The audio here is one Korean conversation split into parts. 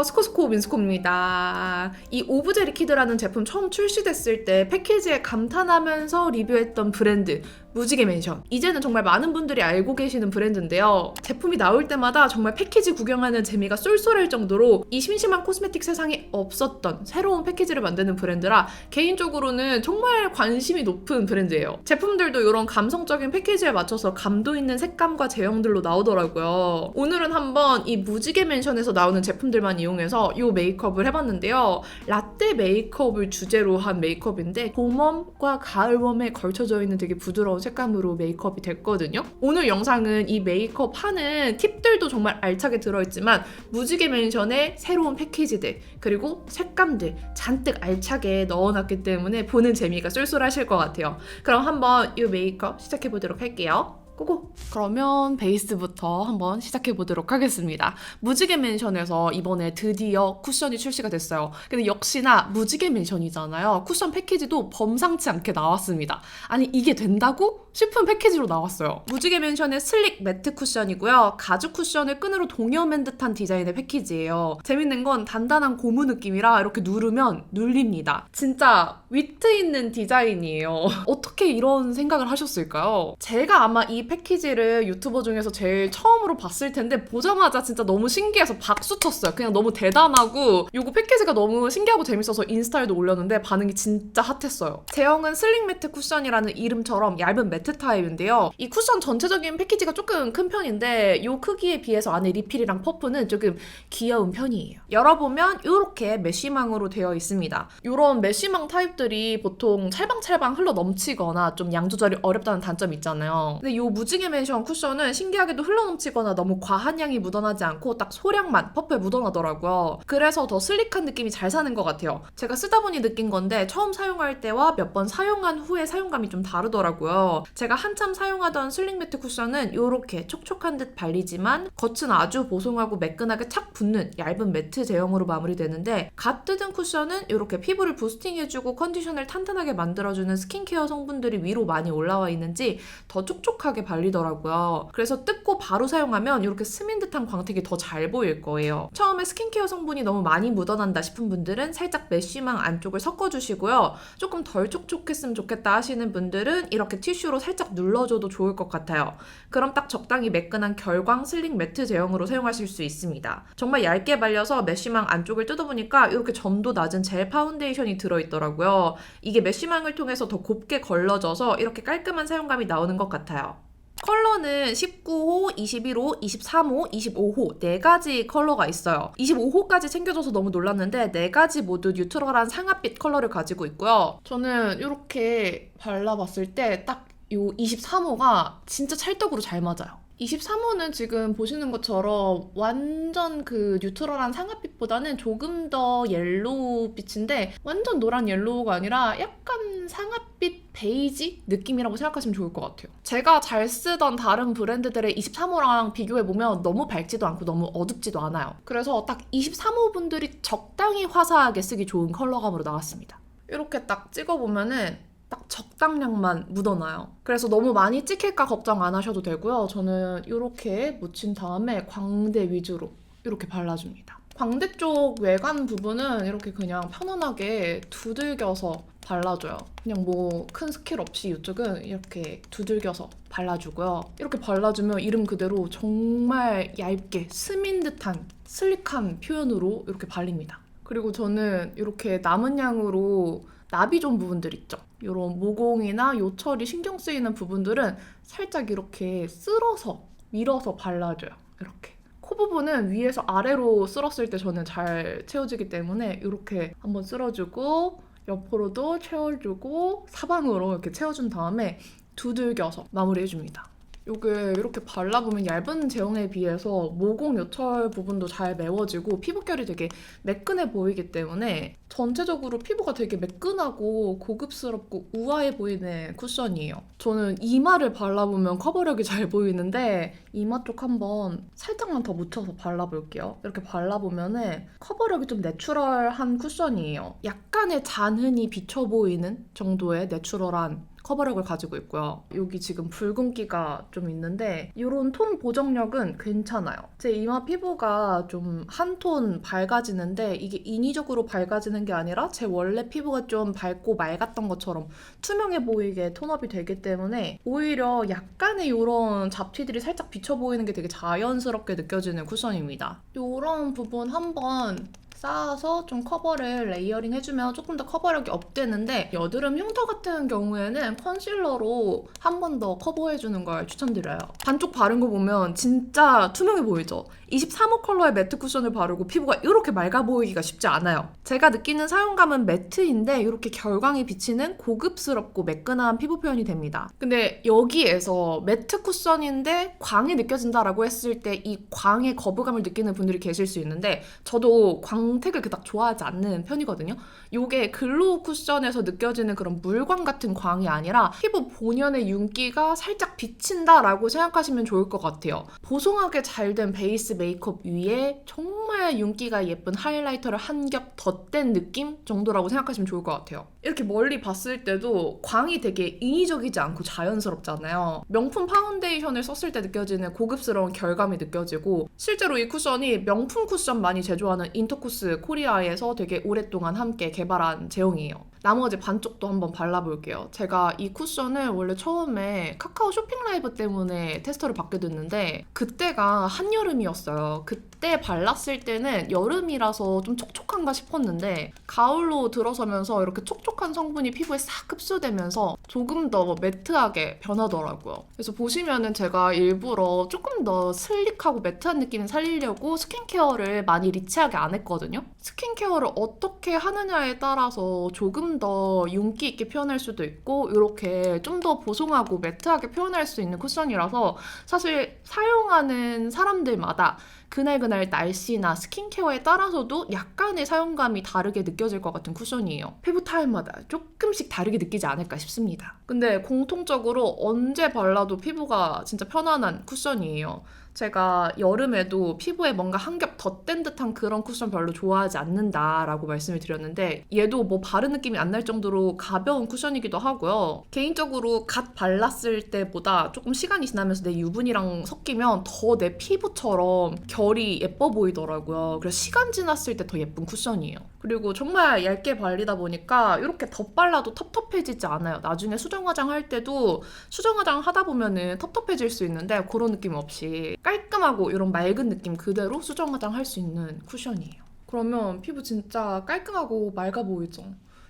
안녕하세요. 스코스코 민스코입니다. 이 오브제 리퀴드라는 제품 처음 출시됐을 때 패키지에 감탄하면서 리뷰했던 브랜드 무지개 맨션. 이제는 정말 많은 분들이 알고 계시는 브랜드인데요. 제품이 나올 때마다 정말 패키지 구경하는 재미가 쏠쏠할 정도로 이 심심한 코스메틱 세상에 없었던 새로운 패키지를 만드는 브랜드라 개인적으로는 정말 관심이 높은 브랜드예요. 제품들도 이런 감성적인 패키지에 맞춰서 감도 있는 색감과 제형들로 나오더라고요. 오늘은 한번 이 무지개 맨션에서 나오는 제품들만 이용해서 이 메이크업을 해봤는데요. 라떼 메이크업을 주제로 한 메이크업인데 봄웜과 가을웜에 걸쳐져 있는 되게 부드러운 색감으로 메이크업이 됐거든요. 오늘 영상은 이 메이크업 하는 팁들도 정말 알차게 들어있지만 무지개 맨션의 새로운 패키지들 그리고 색감들 잔뜩 알차게 넣어놨기 때문에 보는 재미가 쏠쏠하실 것 같아요. 그럼 한번 이 메이크업 시작해보도록 할게요. 고고! 그러면 베이스부터 한번 시작해보도록 하겠습니다. 무지개 맨션에서 이번에 드디어 쿠션이 출시가 됐어요. 근데 역시나 무지개 맨션이잖아요. 쿠션 패키지도 범상치 않게 나왔습니다. 아니 이게 된다고? 싶은 패키지로 나왔어요. 무지개 맨션의 슬릭 매트 쿠션이고요. 가죽 쿠션을 끈으로 동여맨 듯한 디자인의 패키지예요. 재밌는 건 단단한 고무 느낌이라 이렇게 누르면 눌립니다. 진짜 위트 있는 디자인이에요. 어떻게 이런 생각을 하셨을까요? 제가 아마 이 패키지를 유튜버 중에서 제일 처음으로 봤을 텐데 보자마자 진짜 너무 신기해서 박수 쳤어요. 그냥 너무 대단하고 이거 패키지가 너무 신기하고 재밌어서 인스타에도 올렸는데 반응이 진짜 핫했어요. 제형은 슬릭 매트 쿠션이라는 이름처럼 얇은 매트 타입인데요. 이 쿠션 전체적인 패키지가 조금 큰 편인데 이 크기에 비해서 안에 리필이랑 퍼프는 조금 귀여운 편이에요. 열어보면 이렇게 메쉬망으로 되어 있습니다. 이런 메쉬망 타입들이 보통 찰방찰방 흘러 넘치거나 좀 양 조절이 어렵다는 단점이 있잖아요. 근데 이 무지개 맨션 쿠션은 신기하게도 흘러 넘치거나 너무 과한 양이 묻어나지 않고 딱 소량만 퍼프에 묻어나더라고요. 그래서 더 슬릭한 느낌이 잘 사는 것 같아요. 제가 쓰다 보니 느낀 건데 처음 사용할 때와 몇 번 사용한 후에 사용감이 좀 다르더라고요. 제가 한참 사용하던 슬릭 매트 쿠션은 이렇게 촉촉한 듯 발리지만 겉은 아주 보송하고 매끈하게 착 붙는 얇은 매트 제형으로 마무리되는데 갓 뜯은 쿠션은 이렇게 피부를 부스팅해주고 컨디션을 탄탄하게 만들어주는 스킨케어 성분들이 위로 많이 올라와 있는지 더 촉촉하게 발리더라고요. 그래서 뜯고 바로 사용하면 이렇게 스민 듯한 광택이 더 잘 보일 거예요. 처음에 스킨케어 성분이 너무 많이 묻어난다 싶은 분들은 살짝 메쉬망 안쪽을 섞어주시고요. 조금 덜 촉촉했으면 좋겠다 하시는 분들은 이렇게 티슈로 살짝 눌러줘도 좋을 것 같아요. 그럼 딱 적당히 매끈한 결광 슬릭 매트 제형으로 사용하실 수 있습니다. 정말 얇게 발려서 메쉬망 안쪽을 뜯어보니까 이렇게 점도 낮은 젤 파운데이션이 들어있더라고요. 이게 메쉬망을 통해서 더 곱게 걸러져서 이렇게 깔끔한 사용감이 나오는 것 같아요. 컬러는 19호, 21호, 23호, 25호 4가지 컬러가 있어요. 25호까지 챙겨줘서 너무 놀랐는데 4가지 모두 뉴트럴한 상아빛 컬러를 가지고 있고요. 저는 이렇게 발라봤을 때 딱 이 23호가 진짜 찰떡으로 잘 맞아요. 23호는 지금 보시는 것처럼 완전 그 뉴트럴한 상아빛보다는 조금 더 옐로우빛인데 완전 노란 옐로우가 아니라 약간 상아빛 베이지 느낌이라고 생각하시면 좋을 것 같아요. 제가 잘 쓰던 다른 브랜드들의 23호랑 비교해보면 너무 밝지도 않고 너무 어둡지도 않아요. 그래서 딱 23호 분들이 적당히 화사하게 쓰기 좋은 컬러감으로 나왔습니다. 이렇게 딱 찍어보면은 딱 적당량만 묻어나요. 그래서 너무 많이 찍힐까 걱정 안 하셔도 되고요. 저는 이렇게 묻힌 다음에 광대 위주로 이렇게 발라줍니다. 광대 쪽 외관 부분은 이렇게 그냥 편안하게 두들겨서 발라줘요. 그냥 뭐 큰 스킬 없이 이쪽은 이렇게 두들겨서 발라주고요. 이렇게 발라주면 이름 그대로 정말 얇게 스민 듯한 슬릭한 표현으로 이렇게 발립니다. 그리고 저는 이렇게 남은 양으로 나비존 부분들 있죠? 이런 모공이나 요철이 신경 쓰이는 부분들은 살짝 이렇게 쓸어서 밀어서 발라줘요. 이렇게. 코 부분은 위에서 아래로 쓸었을 때 저는 잘 채워지기 때문에 이렇게 한번 쓸어주고 옆으로도 채워주고 사방으로 이렇게 채워준 다음에 두들겨서 마무리해줍니다. 요게 이렇게 발라보면 얇은 제형에 비해서 모공 요철 부분도 잘 메워지고 피부결이 되게 매끈해 보이기 때문에 전체적으로 피부가 되게 매끈하고 고급스럽고 우아해 보이는 쿠션이에요. 저는 이마를 발라보면 커버력이 잘 보이는데 이마 쪽 한번 살짝만 더 묻혀서 발라볼게요. 이렇게 발라보면은 커버력이 좀 내추럴한 쿠션이에요. 약간의 잔흔이 비쳐 보이는 정도의 내추럴한 커버력을 가지고 있고요. 여기 지금 붉은기가 좀 있는데 이런 톤 보정력은 괜찮아요. 제 이마 피부가 좀 한 톤 밝아지는데 이게 인위적으로 밝아지는 게 아니라 제 원래 피부가 좀 밝고 맑았던 것처럼 투명해 보이게 톤업이 되기 때문에 오히려 약간의 이런 잡티들이 살짝 비쳐 보이는 게 되게 자연스럽게 느껴지는 쿠션입니다. 이런 부분 한번 쌓아서 좀 커버를 레이어링 해주면 조금 더 커버력이 업되는데 여드름 흉터 같은 경우에는 컨실러로 한 번 더 커버해주는 걸 추천드려요. 반쪽 바른 거 보면 진짜 투명해 보이죠? 23호 컬러의 매트 쿠션을 바르고 피부가 이렇게 맑아 보이기가 쉽지 않아요. 제가 느끼는 사용감은 매트인데 이렇게 결광이 비치는 고급스럽고 매끈한 피부 표현이 됩니다. 근데 여기에서 매트 쿠션인데 광이 느껴진다라고 했을 때 이 광의 거부감을 느끼는 분들이 계실 수 있는데 저도 광택을 그닥 좋아하지 않는 편이거든요. 이게 글로우 쿠션에서 느껴지는 그런 물광 같은 광이 아니라 피부 본연의 윤기가 살짝 비친다라고 생각하시면 좋을 것 같아요. 보송하게 잘 된 베이스 메이크업 위에 정말 윤기가 예쁜 하이라이터를 한 겹 덧댄 느낌 정도라고 생각하시면 좋을 것 같아요. 이렇게 멀리 봤을 때도 광이 되게 인위적이지 않고 자연스럽잖아요. 명품 파운데이션을 썼을 때 느껴지는 고급스러운 결감이 느껴지고 실제로 이 쿠션이 명품 쿠션 많이 제조하는 인터쿠스 코리아에서 되게 오랫동안 함께 개발한 제형이에요. 나머지 반쪽도 한번 발라볼게요. 제가 이 쿠션을 원래 처음에 카카오 쇼핑 라이브 때문에 테스터를 받게 됐는데 그때가 한여름이었어요. 그때 발랐을 때는 여름이라서 좀 촉촉한가 싶었는데 가을로 들어서면서 이렇게 촉촉한 성분이 피부에 싹 흡수되면서 조금 더 매트하게 변하더라고요. 그래서 보시면은 제가 일부러 조금 더 슬릭하고 매트한 느낌을 살리려고 스킨케어를 많이 리치하게 안 했거든요. 스킨케어를 어떻게 하느냐에 따라서 조금 더 윤기 있게 표현할 수도 있고 이렇게 좀 더 보송하고 매트하게 표현할 수 있는 쿠션이라서 사실 사용하는 사람들마다 그날그날 날씨나 스킨케어에 따라서도 약간의 사용감이 다르게 느껴질 것 같은 쿠션이에요. 피부 타입마다 조금씩 다르게 느끼지 않을까 싶습니다. 근데 공통적으로 언제 발라도 피부가 진짜 편안한 쿠션이에요. 제가 여름에도 피부에 뭔가 한 겹 덧댄 듯한 그런 쿠션 별로 좋아하지 않는다라고 말씀을 드렸는데 얘도 뭐 바른 느낌이 안 날 정도로 가벼운 쿠션이기도 하고요. 개인적으로 갓 발랐을 때보다 조금 시간이 지나면서 내 유분이랑 섞이면 더 내 피부처럼 결이 예뻐 보이더라고요. 그래서 시간 지났을 때 더 예쁜 쿠션이에요. 그리고 정말 얇게 발리다 보니까 이렇게 덧발라도 텁텁해지지 않아요. 나중에 수정 화장 할 때도 수정 화장 하다 보면은 텁텁해질 수 있는데 그런 느낌 없이 깔끔하고 이런 맑은 느낌 그대로 수정 화장 할 수 있는 쿠션이에요. 그러면 피부 진짜 깔끔하고 맑아 보이죠?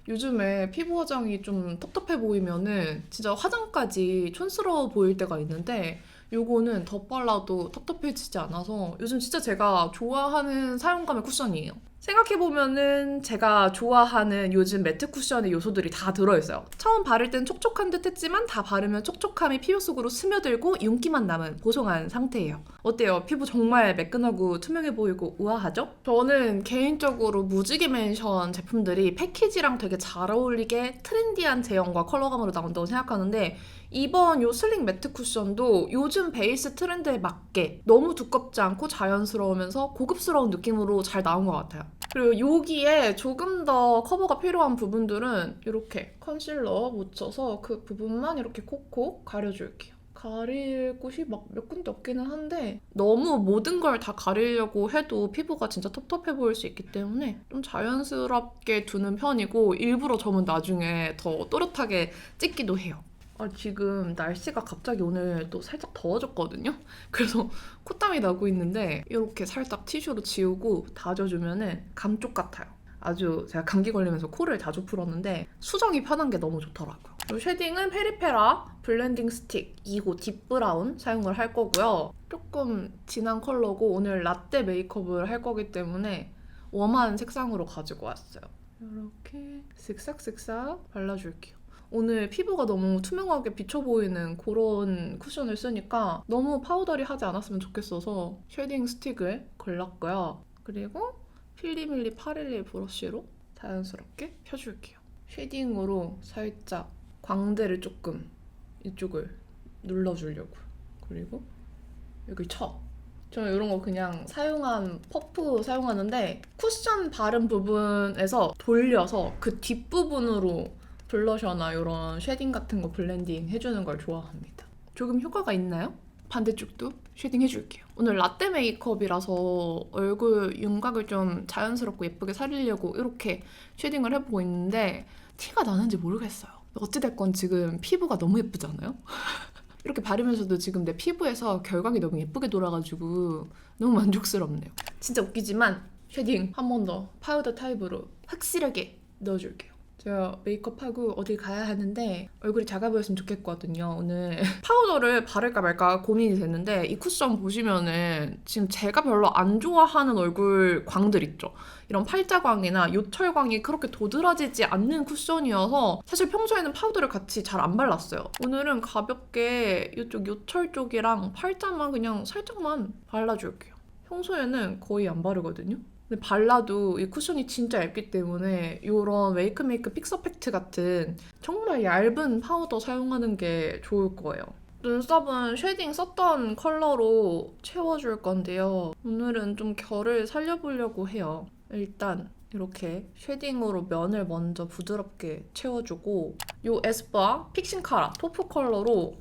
요즘에 피부 화장이 좀 텁텁해 보이면은 진짜 화장까지 촌스러워 보일 때가 있는데 요거는 덧발라도 텁텁해지지 않아서 요즘 진짜 제가 좋아하는 사용감의 쿠션이에요. 생각해보면은 제가 좋아하는 요즘 매트 쿠션의 요소들이 다 들어있어요. 처음 바를 땐 촉촉한 듯 했지만 다 바르면 촉촉함이 피부 속으로 스며들고 윤기만 남은 보송한 상태예요. 어때요? 피부 정말 매끈하고 투명해 보이고 우아하죠? 저는 개인적으로 무지개 맨션 제품들이 패키지랑 되게 잘 어울리게 트렌디한 제형과 컬러감으로 나온다고 생각하는데 이번 요 슬릭 매트 쿠션도 요즘 베이스 트렌드에 맞게 너무 두껍지 않고 자연스러우면서 고급스러운 느낌으로 잘 나온 것 같아요. 그리고 여기에 조금 더 커버가 필요한 부분들은 이렇게 컨실러 묻혀서 그 부분만 이렇게 콕콕 가려줄게요. 가릴 곳이 막 몇 군데 없기는 한데 너무 모든 걸 다 가리려고 해도 피부가 진짜 텁텁해 보일 수 있기 때문에 좀 자연스럽게 두는 편이고 일부러 저는 나중에 더 또렷하게 찍기도 해요. 지금 날씨가 갑자기 오늘 또 살짝 더워졌거든요? 그래서 콧땀이 나고 있는데 이렇게 살짝 티슈로 지우고 다져주면은 감쪽 같아요. 아주 제가 감기 걸리면서 코를 자주 풀었는데 수정이 편한 게 너무 좋더라고요. 이 쉐딩은 페리페라 블렌딩 스틱 2호 딥브라운 사용을 할 거고요. 조금 진한 컬러고 오늘 라떼 메이크업을 할 거기 때문에 웜한 색상으로 가지고 왔어요. 이렇게 슥싹슥싹 발라줄게요. 오늘 피부가 너무 투명하게 비쳐 보이는 그런 쿠션을 쓰니까 너무 파우더리하지 않았으면 좋겠어서 쉐딩 스틱을 골랐고요. 그리고 필리밀리 파릴리 브러쉬로 자연스럽게 펴줄게요. 쉐딩으로 살짝 광대를 조금 이쪽을 눌러주려고. 그리고 여기 저는 이런 거 그냥 사용한 퍼프 사용하는데 쿠션 바른 부분에서 돌려서 그 뒷부분으로 블러셔나 이런 쉐딩 같은 거 블렌딩 해주는 걸 좋아합니다. 조금 효과가 있나요? 반대쪽도 쉐딩 해줄게요. 오늘 라떼 메이크업이라서 얼굴 윤곽을 좀 자연스럽고 예쁘게 살리려고 이렇게 쉐딩을 해보고 있는데 티가 나는지 모르겠어요. 어찌됐건 지금 피부가 너무 예쁘잖아요? 이렇게 바르면서도 지금 내 피부에서 결각이 너무 예쁘게 돌아가지고 너무 만족스럽네요. 진짜 웃기지만 쉐딩 한 번 더 파우더 타입으로 확실하게 넣어줄게요. 제가 메이크업하고 어딜 가야 하는데 얼굴이 작아 보였으면 좋겠거든요. 오늘 파우더를 바를까 말까 고민이 됐는데 이 쿠션 보시면은 지금 제가 별로 안 좋아하는 얼굴 광들 있죠. 이런 팔자광이나 요철광이 그렇게 도드라지지 않는 쿠션이어서 사실 평소에는 파우더를 같이 잘 안 발랐어요. 오늘은 가볍게 이쪽 요철 쪽이랑 팔자만 그냥 살짝만 발라줄게요. 평소에는 거의 안 바르거든요. 근데 발라도 이 쿠션이 진짜 얇기 때문에 이런 웨이크메이크 픽서팩트 같은 정말 얇은 파우더 사용하는 게 좋을 거예요. 눈썹은 쉐딩 썼던 컬러로 채워줄 건데요. 오늘은 좀 결을 살려보려고 해요. 일단 이렇게 쉐딩으로 면을 먼저 부드럽게 채워주고 이 에스쁘아 픽싱 카라 토프 컬러로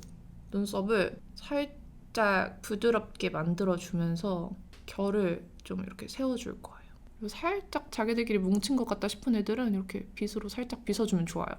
눈썹을 살짝 부드럽게 만들어주면서 결을 좀 이렇게 세워줄 거예요. 살짝 자기들끼리 뭉친 것 같다 싶은 애들은 이렇게 빗으로 살짝 빗어주면 좋아요.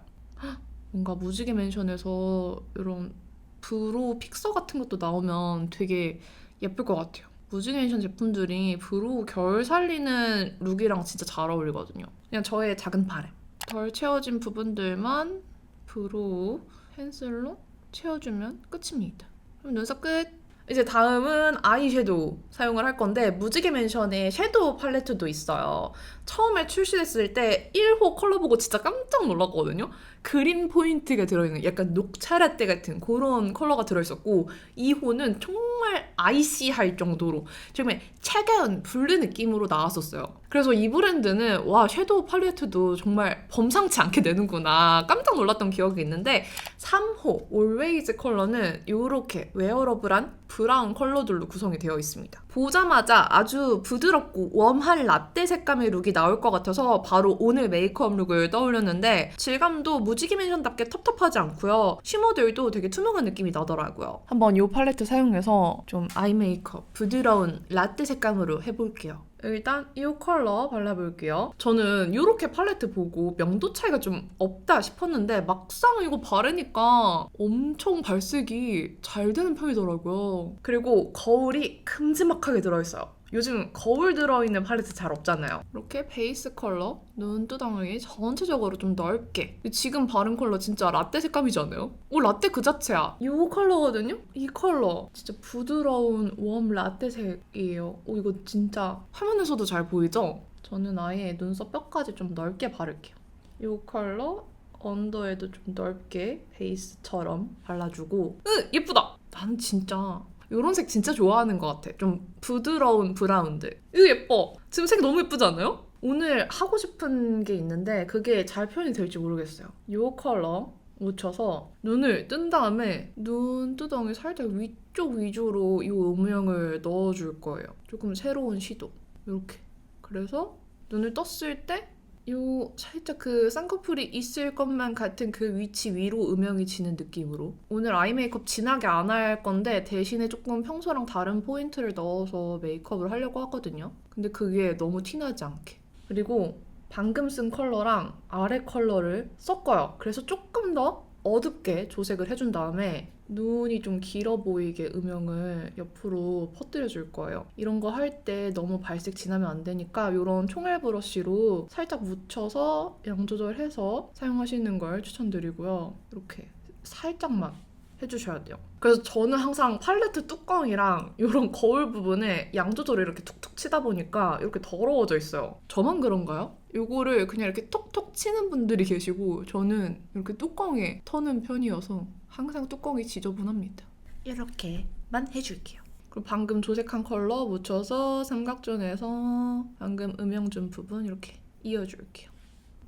뭔가 무지개 맨션에서 이런 브로우 픽서 같은 것도 나오면 되게 예쁠 것 같아요. 무지개 맨션 제품들이 브로우 결 살리는 룩이랑 진짜 잘 어울리거든요. 그냥 저의 작은 바람. 덜 채워진 부분들만 브로우 펜슬로 채워주면 끝입니다. 그럼 눈썹 끝! 이제 다음은 아이섀도우 사용을 할 건데 무지개 맨션에 섀도우 팔레트도 있어요. 처음에 출시됐을 때 1호 컬러 보고 진짜 깜짝 놀랐거든요. 그린 포인트가 들어있는 약간 녹차라떼 같은 그런 컬러가 들어있었고 2호는 정말 아이시할 정도로 정말 차가운 블루 느낌으로 나왔었어요. 그래서 이 브랜드는 와 섀도우 팔레트도 정말 범상치 않게 내는구나 깜짝 놀랐던 기억이 있는데 3호 Always 컬러는 이렇게 웨어러블한 브라운 컬러들로 구성이 되어 있습니다. 보자마자 아주 부드럽고 웜한 라떼 색감의 룩이 나올 것 같아서 바로 오늘 메이크업 룩을 떠올렸는데 질감도 무지개 맨션답게 텁텁하지 않고요. 쉬머들도 되게 투명한 느낌이 나더라고요. 한번 이 팔레트 사용해서 좀 아이 메이크업 부드러운 라떼 색감으로 해볼게요. 일단 이 컬러 발라볼게요. 저는 이렇게 팔레트 보고 명도 차이가 좀 없다 싶었는데 막상 이거 바르니까 엄청 발색이 잘 되는 편이더라고요. 그리고 거울이 큼지막하게 들어있어요. 요즘 거울 들어있는 팔레트 잘 없잖아요. 이렇게 베이스 컬러, 눈두덩이 전체적으로 좀 넓게. 지금 바른 컬러 진짜 라떼 색감이지 않아요? 오, 라떼 그 자체야. 이 컬러거든요? 이 컬러. 진짜 부드러운 웜 라떼색이에요. 오, 이거 진짜 화면에서도 잘 보이죠? 저는 아예 눈썹 뼈까지 좀 넓게 바를게요. 이 컬러 언더에도 좀 넓게 베이스처럼 발라주고 예쁘다! 나는 진짜 이런 색 진짜 좋아하는 것 같아. 좀 부드러운 브라운들. 이거 예뻐. 지금 색 너무 예쁘지 않아요? 오늘 하고 싶은 게 있는데 그게 잘 표현이 될지 모르겠어요. 이 컬러 묻혀서 눈을 뜬 다음에 눈두덩이 살짝 위쪽 위주로 이 음영을 넣어줄 거예요. 조금 새로운 시도. 이렇게. 그래서 눈을 떴을 때 요 살짝 그 쌍꺼풀이 있을 것만 같은 그 위치 위로 음영이 지는 느낌으로 오늘 아이 메이크업 진하게 안 할 건데 대신에 조금 평소랑 다른 포인트를 넣어서 메이크업을 하려고 하거든요. 근데 그게 너무 티나지 않게. 그리고 방금 쓴 컬러랑 아래 컬러를 섞어요. 그래서 조금 더 어둡게 조색을 해준 다음에 눈이 좀 길어 보이게 음영을 옆으로 퍼뜨려줄 거예요. 이런 거 할 때 너무 발색 진하면 안 되니까 이런 총알 브러쉬로 살짝 묻혀서 양 조절해서 사용하시는 걸 추천드리고요. 이렇게 살짝만 해주셔야 돼요. 그래서 저는 항상 팔레트 뚜껑이랑 이런 거울 부분에 양 조절을 이렇게 툭툭 치다 보니까 이렇게 더러워져 있어요. 저만 그런가요? 이거를 그냥 이렇게 톡톡 치는 분들이 계시고 저는 이렇게 뚜껑에 터는 편이어서 항상 뚜껑이 지저분합니다. 이렇게만 해줄게요. 그리고 방금 조색한 컬러 묻혀서 삼각존에서 방금 음영 준 부분 이렇게 이어줄게요.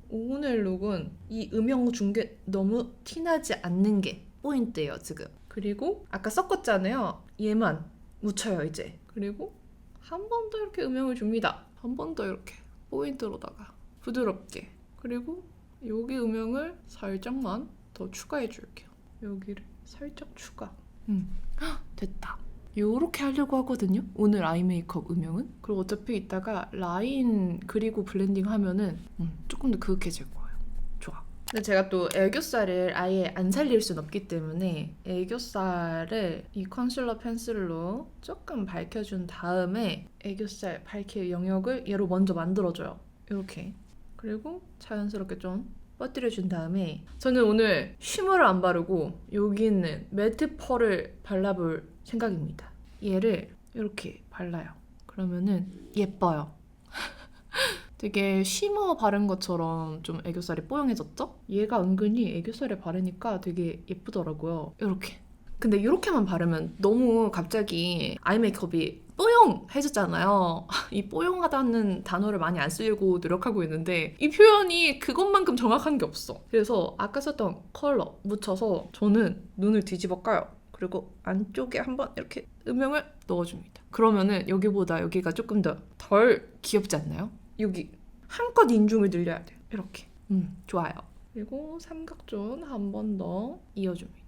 오늘 룩은 이 음영 준 게 너무 티나지 않는 게 포인트예요, 지금. 그리고 아까 섞었잖아요. 얘만 묻혀요, 이제. 그리고 한 번 더 이렇게 음영을 줍니다. 한 번 더 이렇게 포인트로다가 부드럽게. 그리고 여기 음영을 살짝만 더 추가해 줄게요. 여기를 살짝 추가. 헉, 됐다. 요렇게 하려고 하거든요, 오늘 아이 메이크업 음영은. 그리고 어차피 이따가 라인 그리고 블렌딩 하면은 조금 더 그윽해질 거예요. 좋아. 근데 제가 또 애교살을 아예 안 살릴 순 없기 때문에 애교살을 이 컨실러 펜슬로 조금 밝혀준 다음에 애교살 밝힐 영역을 얘로 먼저 만들어줘요. 이렇게. 그리고 자연스럽게 좀 뻗들여준 다음에 저는 오늘 쉬머를 안 바르고 여기 있는 매트 펄을 발라볼 생각입니다. 얘를 이렇게 발라요. 그러면은 예뻐요. 되게 쉬머 바른 것처럼 좀 애교살이 뽀용해졌죠? 얘가 은근히 애교살에 바르니까 되게 예쁘더라고요. 이렇게. 근데 이렇게만 바르면 너무 갑자기 아이 메이크업이 뽀용해졌잖아요. 이 뽀용하다는 단어를 많이 안 쓰려고 노력하고 있는데 이 표현이 그것만큼 정확한 게 없어. 그래서 아까 썼던 컬러 묻혀서 저는 눈을 뒤집어 까요. 그리고 안쪽에 한번 이렇게 음영을 넣어줍니다. 그러면은 여기보다 여기가 조금 더 덜 귀엽지 않나요? 여기 한껏 인중을 늘려야 돼요. 이렇게. 좋아요. 그리고 삼각존 한 번 더 이어줍니다.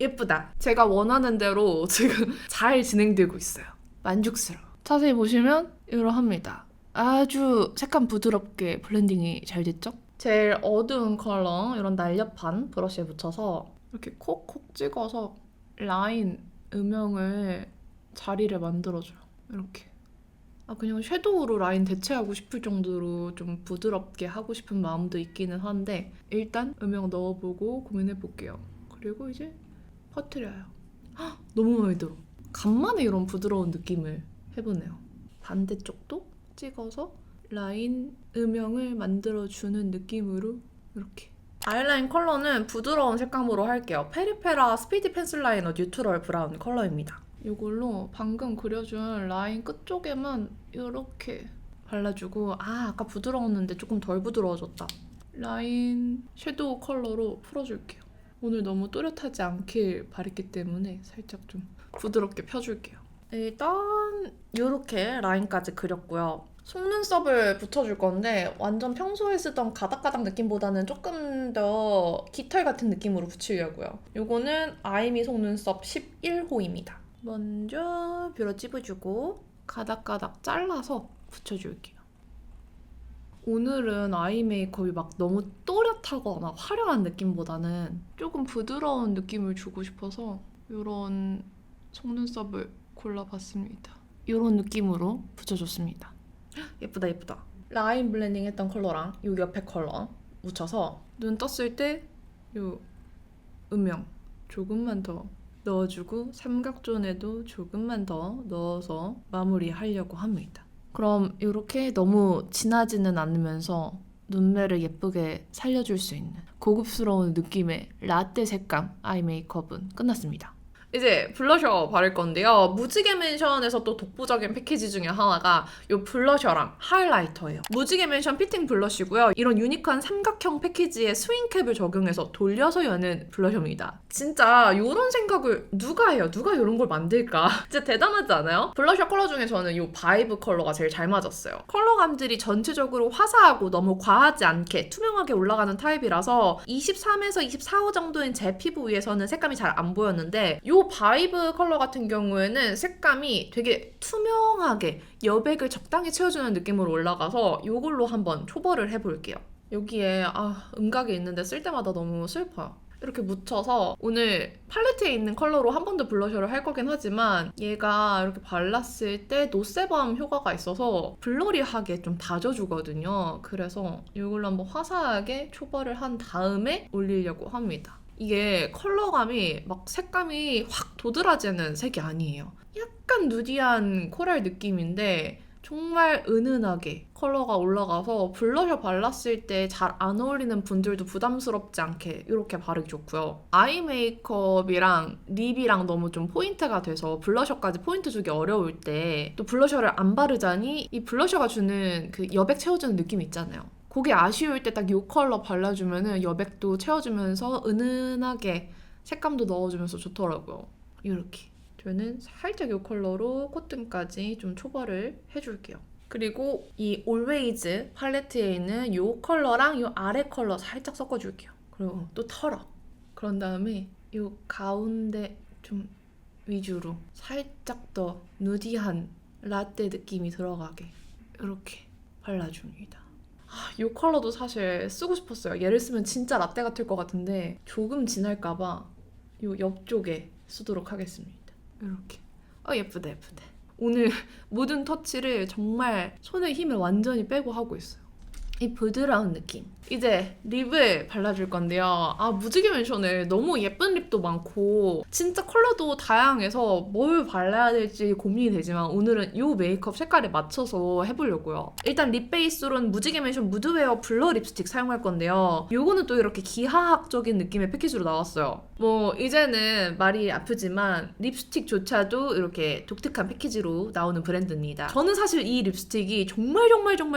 예쁘다. 제가 원하는 대로 지금 잘 진행되고 있어요. 만족스러워. 자세히 보시면 이러합니다. 아주 색감 부드럽게 블렌딩이 잘 됐죠? 제일 어두운 컬러 이런 날렵한 브러쉬에 묻혀서 이렇게 콕콕 찍어서 라인 음영을 자리를 만들어줘요. 이렇게. 그냥 섀도우로 라인 대체하고 싶을 정도로 좀 부드럽게 하고 싶은 마음도 있기는 한데 일단 음영 넣어보고 고민해볼게요. 그리고 이제 퍼뜨려요. 너무 마음에 들어. 간만에 이런 부드러운 느낌을 해보네요. 반대쪽도 찍어서 라인 음영을 만들어주는 느낌으로 이렇게. 아이라인 컬러는 부드러운 색감으로 할게요. 페리페라 스피디 펜슬 라이너 뉴트럴 브라운 컬러입니다. 이걸로 방금 그려준 라인 끝쪽에만 이렇게 발라주고 아까 부드러웠는데 조금 덜 부드러워졌다. 라인 섀도우 컬러로 풀어줄게요. 오늘 너무 또렷하지 않길 바랬기 때문에 살짝 좀 부드럽게 펴줄게요. 일단 이렇게 라인까지 그렸고요. 속눈썹을 붙여줄 건데 완전 평소에 쓰던 가닥가닥 느낌보다는 조금 더 깃털 같은 느낌으로 붙이려고요. 이거는 아이미 속눈썹 11호입니다. 먼저 뷰러 찝어주고 가닥가닥 잘라서 붙여줄게요. 오늘은 아이 메이크업이 막 너무 또렷하거나 화려한 느낌보다는 조금 부드러운 느낌을 주고 싶어서 이런 속눈썹을 골라봤습니다. 이런 느낌으로 붙여줬습니다. 예쁘다 예쁘다. 라인 블렌딩 했던 컬러랑 여기 옆에 컬러 묻혀서 눈 떴을 때 이 음영 조금만 더 넣어주고 삼각존에도 조금만 더 넣어서 마무리하려고 합니다. 그럼 이렇게 너무 진하지는 않으면서 눈매를 예쁘게 살려줄 수 있는 고급스러운 느낌의 라떼 색감 아이 메이크업은 끝났습니다. 이제 블러셔 바를 건데요. 무지개 맨션에서 또 독보적인 패키지 중에 하나가 이 블러셔랑 하이라이터예요. 무지개 맨션 피팅 블러쉬고요. 이런 유니크한 삼각형 패키지에 스윙캡을 적용해서 돌려서 여는 블러셔입니다. 진짜 이런 생각을 누가 해요? 누가 이런 걸 만들까? 진짜 대단하지 않아요? 블러셔 컬러 중에 저는 이 바이브 컬러가 제일 잘 맞았어요. 컬러감들이 전체적으로 화사하고 너무 과하지 않게 투명하게 올라가는 타입이라서 23에서 24호 정도인 제 피부 위에서는 색감이 잘 안 보였는데 이 바이브 컬러 같은 경우에는 색감이 되게 투명하게 여백을 적당히 채워주는 느낌으로 올라가서 이걸로 한번 초벌을 해볼게요. 여기에 음각이 있는데 쓸 때마다 너무 슬퍼요. 이렇게 묻혀서 오늘 팔레트에 있는 컬러로 한 번 더 블러셔를 할 거긴 하지만 얘가 이렇게 발랐을 때 노세범 효과가 있어서 블러리하게 좀 다져주거든요. 그래서 이걸로 한번 화사하게 초벌을 한 다음에 올리려고 합니다. 이게 컬러감이 막 색감이 확 도드라지는 색이 아니에요. 약간 누디한 코랄 느낌인데 정말 은은하게 컬러가 올라가서 블러셔 발랐을 때 잘 안 어울리는 분들도 부담스럽지 않게 이렇게 바르기 좋고요. 아이 메이크업이랑 립이랑 너무 좀 포인트가 돼서 블러셔까지 포인트 주기 어려울 때 또 블러셔를 안 바르자니 이 블러셔가 주는 그 여백 채워주는 느낌 있잖아요. 그게 아쉬울 때 딱 이 컬러 발라주면은 여백도 채워주면서 은은하게 색감도 넣어주면서 좋더라고요. 이렇게. 저는 살짝 이 컬러로 콧등까지 좀 초벌을 해줄게요. 그리고 이 Always 팔레트에 있는 이 컬러랑 이 아래 컬러 살짝 섞어줄게요. 그리고 또 털어. 그런 다음에 이 가운데 좀 위주로 살짝 더 누디한 라떼 느낌이 들어가게 이렇게 발라줍니다. 이 컬러도 사실 쓰고 싶었어요. 얘를 쓰면 진짜 라떼 같을 것 같은데 조금 진할까봐 이 옆쪽에 쓰도록 하겠습니다. 이렇게. 예쁘다 예쁘다. 오늘 모든 터치를 정말 손의 힘을 완전히 빼고 하고 있어요. 이 부드러운 느낌. 이제 립을 발라줄 건데요. 무지개 맨션에 너무 예쁜 립도 많고 진짜 컬러도 다양해서 뭘 발라야 될지 고민이 되지만 오늘은 이 메이크업 색깔에 맞춰서 해보려고요. 일단 립 베이스로는 무지개 맨션 무드웨어 블러 립스틱 사용할 건데요. 요거는 또 이렇게 기하학적인 느낌의 패키지로 나왔어요. 이제는 말이 아프지만 립스틱조차도 이렇게 독특한 패키지로 나오는 브랜드입니다. 저는 사실 이 립스틱이 정말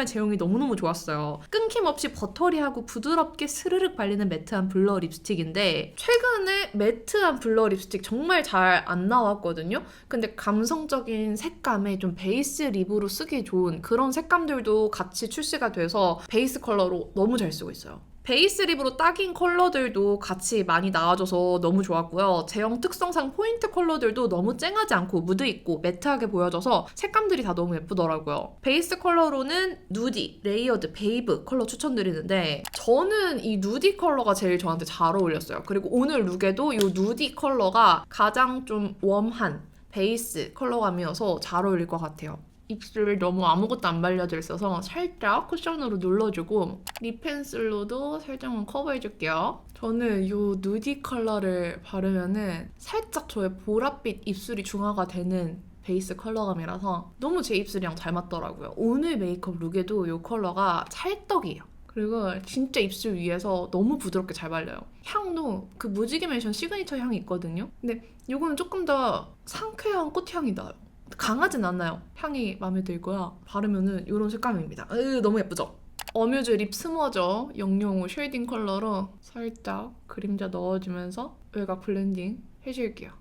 제형이 너무너무 좋았어요. 끊김없이 버터리하고 부드럽게 스르륵 발리는 매트한 블러 립스틱인데 최근에 매트한 블러 립스틱 정말 잘 안 나왔거든요. 근데 감성적인 색감에 좀 베이스 립으로 쓰기 좋은 그런 색감들도 같이 출시가 돼서 베이스 컬러로 너무 잘 쓰고 있어요. 베이스 립으로 딱인 컬러들도 같이 많이 나와줘서 너무 좋았고요. 제형 특성상 포인트 컬러들도 너무 쨍하지 않고 무드 있고 매트하게 보여져서 색감들이 다 너무 예쁘더라고요. 베이스 컬러로는 누디, 레이어드, 베이브 컬러 추천드리는데 저는 이 누디 컬러가 제일 저한테 잘 어울렸어요. 그리고 오늘 룩에도 이 누디 컬러가 가장 좀 웜한 베이스 컬러감이어서 잘 어울릴 것 같아요. 입술 너무 아무것도 안 발려져 있어서 살짝 쿠션으로 눌러주고 립 펜슬로도 살짝만 커버해줄게요. 저는 이 누디 컬러를 바르면은 살짝 저의 보랏빛 입술이 중화가 되는 베이스 컬러감이라서 너무 제 입술이랑 잘 맞더라고요. 오늘 메이크업 룩에도 이 컬러가 찰떡이에요. 그리고 진짜 입술 위에서 너무 부드럽게 잘 발려요. 향도 그 무지개 맨션 시그니처 향이 있거든요. 근데 이거는 조금 더 상쾌한 꽃향이 나요. 강하진 않아요. 향이 마음에 들고요. 바르면은 이런 색감입니다. 너무 예쁘죠? 어뮤즈 립 스머저 005 쉐이딩 컬러로 살짝 그림자 넣어주면서 외곽 블렌딩 해줄게요.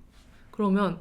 그러면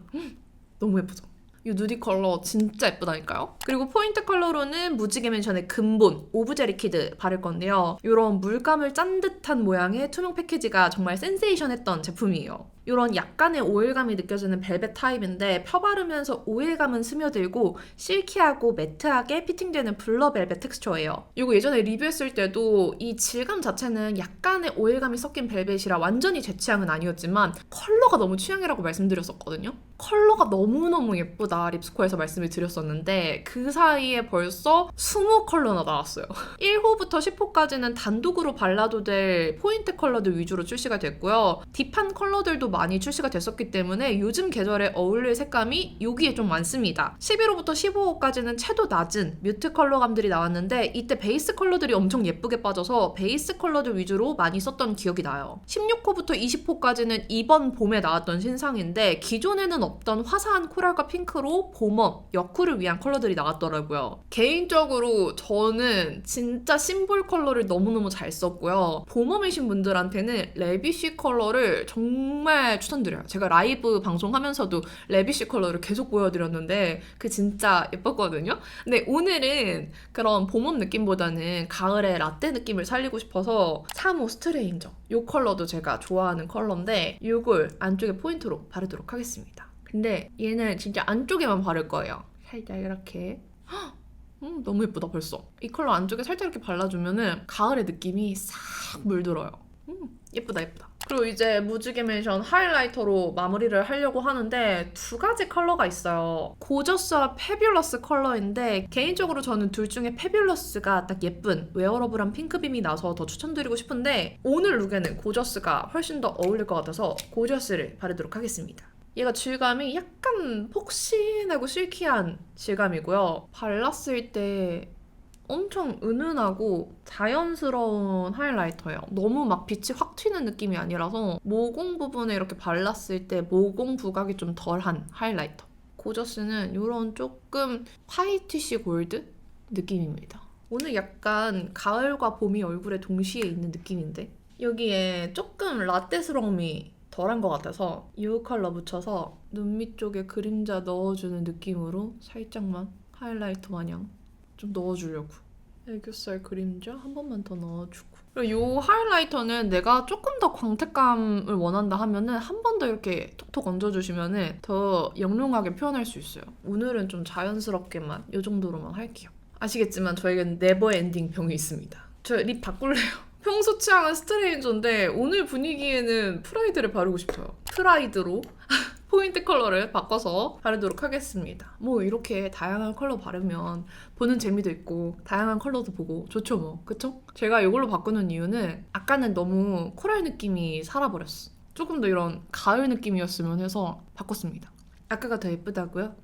너무 예쁘죠? 이 누디 컬러 진짜 예쁘다니까요? 그리고 포인트 컬러로는 무지개 맨션의 근본 오브제 리퀴드 바를 건데요. 이런 물감을 짠 듯한 모양의 투명 패키지가 정말 센세이션했던 제품이에요. 이런 약간의 오일감이 느껴지는 벨벳 타입인데 펴바르면서 오일감은 스며들고 실키하고 매트하게 피팅되는 블러 벨벳 텍스처예요. 이거 예전에 리뷰했을 때도 이 질감 자체는 약간의 오일감이 섞인 벨벳이라 완전히 제 취향은 아니었지만 컬러가 너무 취향이라고 말씀드렸었거든요. 컬러가 너무너무 예쁘다 립스코어에서 말씀을 드렸었는데 그 사이에 벌써 20컬러나 나왔어요. 1호부터 10호까지는 단독으로 발라도 될 포인트 컬러들 위주로 출시가 됐고요. 딥한 컬러들도 많이 출시가 됐었기 때문에 요즘 계절에 어울릴 색감이 여기에 좀 많습니다. 11호부터 15호까지는 채도 낮은 뮤트 컬러감들이 나왔는데 이때 베이스 컬러들이 엄청 예쁘게 빠져서 베이스 컬러들 위주로 많이 썼던 기억이 나요. 16호부터 20호까지는 이번 봄에 나왔던 신상인데 기존에는 없던 화사한 코랄과 핑크로 봄웜, 여쿨을 위한 컬러들이 나왔더라고요. 개인적으로 저는 진짜 심볼 컬러를 너무너무 잘 썼고요. 봄웜이신 분들한테는 레비쉬 컬러를 정말 추천드려요. 제가 라이브 방송하면서도 레비쉬 컬러를 계속 보여드렸는데 그 진짜 예뻤거든요. 근데 오늘은 그런 봄웜 느낌보다는 가을의 라떼 느낌을 살리고 싶어서 3호 스트레인저 이 컬러도 제가 좋아하는 컬러인데 이걸 안쪽에 포인트로 바르도록 하겠습니다. 근데 얘는 진짜 안쪽에만 바를 거예요. 살짝 이렇게. 너무 예쁘다 벌써. 이 컬러 안쪽에 살짝 이렇게 발라주면은 가을의 느낌이 싹 물들어요. 예쁘다 예쁘다. 그리고 이제 무지개 맨션 하이라이터로 마무리를 하려고 하는데 두 가지 컬러가 있어요. 고저스와 페뷸러스 컬러인데 개인적으로 저는 둘 중에 페뷸러스가 딱 예쁜 웨어러블한 핑크빔이 나서 더 추천드리고 싶은데 오늘 룩에는 고저스가 훨씬 더 어울릴 것 같아서 고저스를 바르도록 하겠습니다. 얘가 질감이 약간 폭신하고 실키한 질감이고요. 발랐을 때 엄청 은은하고 자연스러운 하이라이터예요. 너무 막 빛이 확 튀는 느낌이 아니라서 모공 부분에 이렇게 발랐을 때 모공 부각이 좀 덜한 하이라이터. 고저스는 이런 조금 화이티시 골드 느낌입니다. 오늘 약간 가을과 봄이 얼굴에 동시에 있는 느낌인데 여기에 조금 라떼스러움이 덜한 것 같아서 이 컬러 묻혀서 눈 밑 쪽에 그림자 넣어주는 느낌으로 살짝만 하이라이터 마냥 좀 넣어주려고. 애교살 그림자 한 번만 더 넣어주고. 그리고 이 하이라이터는 내가 조금 더 광택감을 원한다 하면은 한 번 더 이렇게 톡톡 얹어주시면은 더 영롱하게 표현할 수 있어요. 오늘은 좀 자연스럽게만 이 정도로만 할게요. 아시겠지만 저에겐 네버 엔딩 병이 있습니다. 저 립 바꿀래요. 평소 취향은 스트레인저인데 오늘 분위기에는 프라이드를 바르고 싶어요. 프라이드로 포인트 컬러를 바꿔서 바르도록 하겠습니다. 뭐 이렇게 다양한 컬러 바르면 보는 재미도 있고 다양한 컬러도 보고 좋죠 뭐. 그쵸? 제가 이걸로 바꾸는 이유는 아까는 너무 코랄 느낌이 살아버렸어. 조금 더 이런 가을 느낌이었으면 해서 바꿨습니다. 아까가 더 예쁘다고요?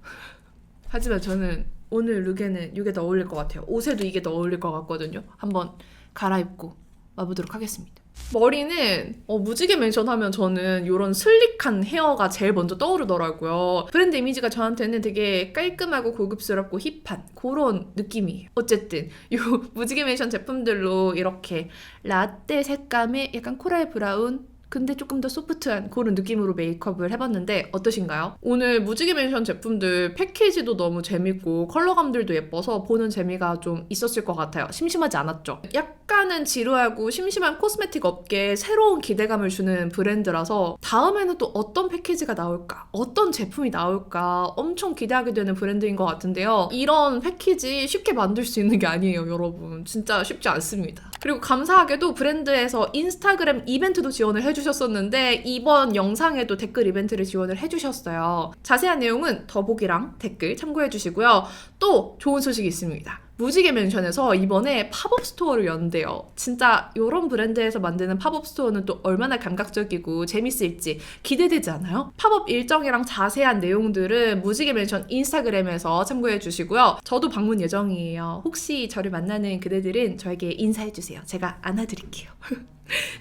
하지만 저는 오늘 룩에는 이게 더 어울릴 것 같아요. 옷에도 이게 더 어울릴 것 같거든요. 한번 갈아입고 와보도록 하겠습니다. 머리는 무지개 멘션 하면 저는 이런 슬릭한 헤어가 제일 먼저 떠오르더라고요. 브랜드 이미지가 저한테는 되게 깔끔하고 고급스럽고 힙한 그런 느낌이에요. 어쨌든 이 무지개 멘션 제품들로 이렇게 라떼 색감의 약간 코랄 브라운 근데 조금 더 소프트한 그런 느낌으로 메이크업을 해봤는데 어떠신가요? 오늘 무지개 멘션 제품들 패키지도 너무 재밌고 컬러감들도 예뻐서 보는 재미가 좀 있었을 것 같아요. 심심하지 않았죠? 약간은 지루하고 심심한 코스메틱 업계에 새로운 기대감을 주는 브랜드라서 다음에는 또 어떤 패키지가 나올까? 어떤 제품이 나올까? 엄청 기대하게 되는 브랜드인 것 같은데요. 이런 패키지 쉽게 만들 수 있는 게 아니에요, 여러분. 진짜 쉽지 않습니다. 그리고 감사하게도 브랜드에서 인스타그램 이벤트도 지원을 해주셨었는데 이번 영상에도 댓글 이벤트를 지원을 해주셨어요. 자세한 내용은 더보기랑 댓글 참고해주시고요. 또 좋은 소식이 있습니다. 무지개 멘션에서 이번에 팝업 스토어를 연대요. 진짜 이런 브랜드에서 만드는 팝업 스토어는 또 얼마나 감각적이고 재밌을지 기대되지 않아요? 팝업 일정이랑 자세한 내용들은 무지개 멘션 인스타그램에서 참고해 주시고요. 저도 방문 예정이에요. 혹시 저를 만나는 그대들은 저에게 인사해주세요. 제가 안아드릴게요.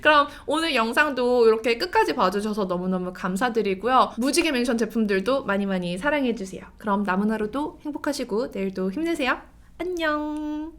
그럼 오늘 영상도 이렇게 끝까지 봐주셔서 너무너무 감사드리고요. 무지개 멘션 제품들도 많이 많이 사랑해주세요. 그럼 남은 하루도 행복하시고 내일도 힘내세요. 안녕.